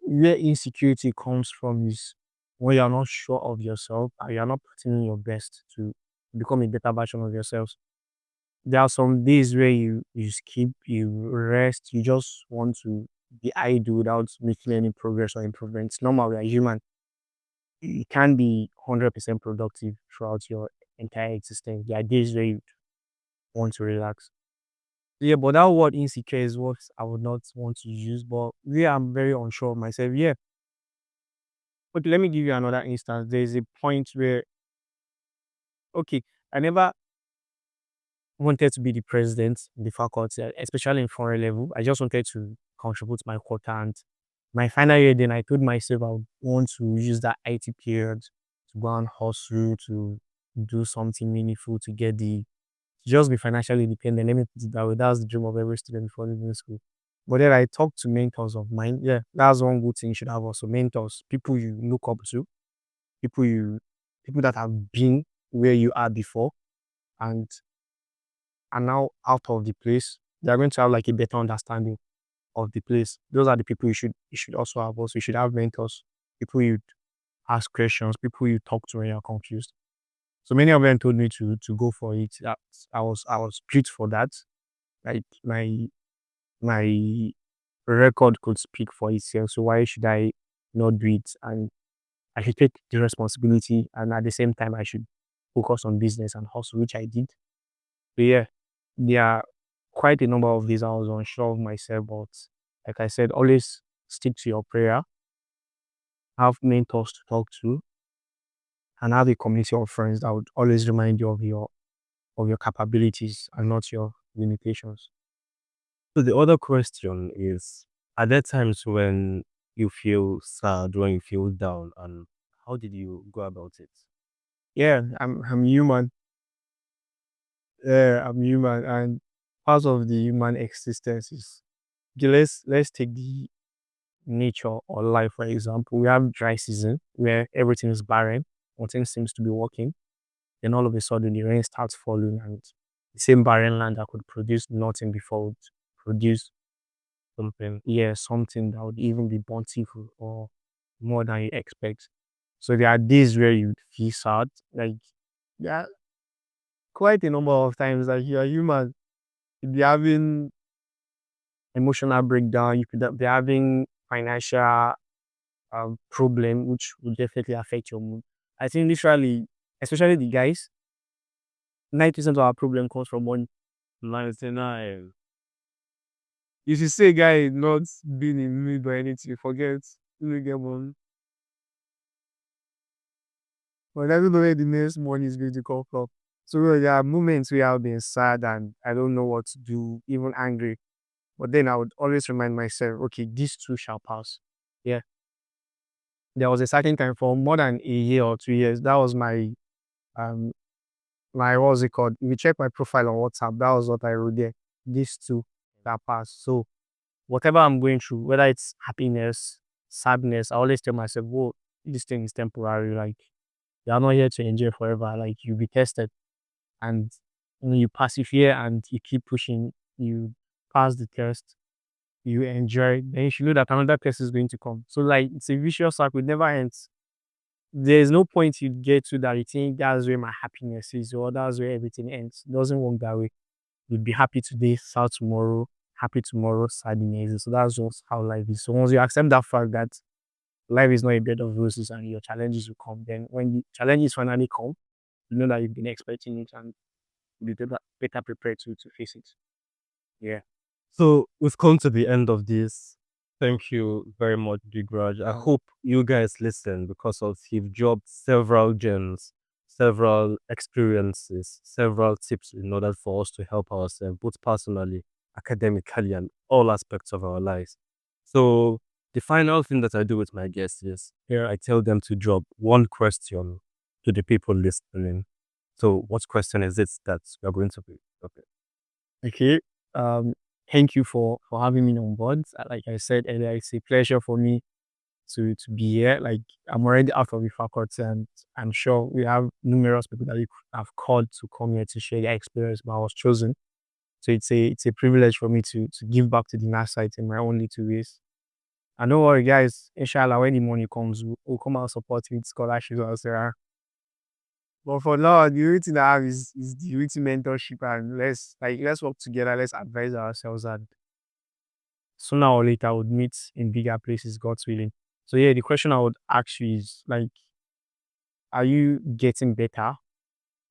where insecurity comes from is when you're not sure of yourself and you're not putting in your best to become a better version of yourself. There are some days where you skip, you rest, you just want to be idle without making any progress or improvement. It's normal, we are human. You can't be 100% productive throughout your entire existence. There are days where you want to relax. Yeah, but that word insecure is what I would not want to use. But yeah, I'm very unsure of myself. Yeah. But let me give you another instance. There's a point where, okay, I never wanted to be the president in the faculty, especially in foreign level. I just wanted to contribute my quota. And my final year, then I told myself I would want to use that IT period to go and hustle, to do something meaningful, to get to just be financially independent. Let me put it that way. That's the dream of every student before leaving school. But then I talked to mentors of mine. Yeah, that's one good thing you should have also. Mentors, people you look up to, people you people that have been where you are before and are now out of the place. They are going to have like a better understanding of the place. Those are the people you should also have also. You should have mentors, people you ask questions, people you talk to when you're confused. So many of them told me to go for it. I was great for that. Like my record could speak for itself. So why should I not do it? And I should take the responsibility, and at the same time I should focus on business and hustle, which I did. So yeah, there are quite a number of these I was unsure of myself, but like I said, always stick to your prayer, have mentors to talk to, and have a community of friends that would always remind you of your capabilities and not your limitations. So the other question is, are there times when you feel sad, when you feel down, and how did you go about it? Yeah, I'm human. Yeah, I'm human, and part of the human existence is okay, let's take the nature or life for example. We have dry season where everything is barren, nothing seems to be working. Then all of a sudden the rain starts falling, and the same barren land that could produce nothing before would produce Something. yeah something that would even be bountiful or more than you expect. So there are days where you feel sad, like yeah, quite a number of times like you're human. You'd be having emotional breakdown, you could be having financial problem, which will definitely affect your mood. I think literally, especially the guys, 90% of our problem comes from money. 99. If you say a guy not being in mood or anything, forget you will get money. but I don't know where the next money is going to come from. So there are moments where I've been sad and I don't know what to do, even angry. But then I would always remind myself, okay, this too shall pass. Yeah. There was a certain time for more than a year or 2 years. That was um my what was it called? If you check my profile on WhatsApp, that was what I wrote there. This too shall pass. So whatever I'm going through, whether it's happiness, sadness, I always tell myself, whoa, this thing is temporary. Like you're not here to enjoy forever. Like you'll be tested. And you persevere and you keep pushing, you pass the test, you enjoy, then you should know that another test is going to come. So like it's a vicious cycle, it never ends. There's no point you get to that you think that's where my happiness is or that's where everything ends. It doesn't work that way. You'll be happy today, sad tomorrow, happy tomorrow, sad the next. So that's just how life is. So once you accept that fact that life is not a bed of roses and your challenges will come, then when the challenges finally come, you know that you've been expecting it and be better prepared to face it. Yeah. So we've come to the end of this. Thank you very much, Big Raj. I hope you guys listen because of you've dropped several gems, several experiences, several tips in order for us to help ourselves, both personally, academically, and all aspects of our lives. So the final thing that I do with my guests is here I tell them to drop one question to the people listening. So what question is it that you're going to be? Okay. Okay. Um, Thank you for having me on board. Like I said earlier, it's a pleasure for me to be here. Like I'm already out of the faculty, and I'm sure we have numerous people that we have called to come here to share their experience, but I was chosen. So it's a privilege for me to give back to the NAS site in my own little ways. And don't worry, guys. Inshallah, when the money comes, we'll come out support with scholarships as there are. But for now, the only thing I have is the written mentorship, and let's work together, let's advise ourselves, and sooner or later we'll meet in bigger places, God's willing. So yeah, the question I would ask you is like, are you getting better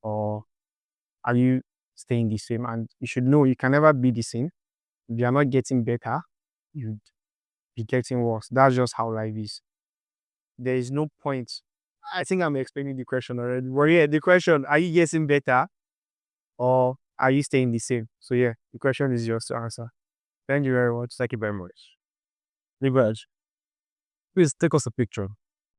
or are you staying the same? And you should know you can never be the same. If you are not getting better, you'd be getting worse. That's just how life is. There is no point. I think I'm explaining the question already. But yeah, the question, are you getting better or are you staying the same? So yeah, the question is yours to answer. Thank you very much. Thank you very much. Big Raj, please take us a picture.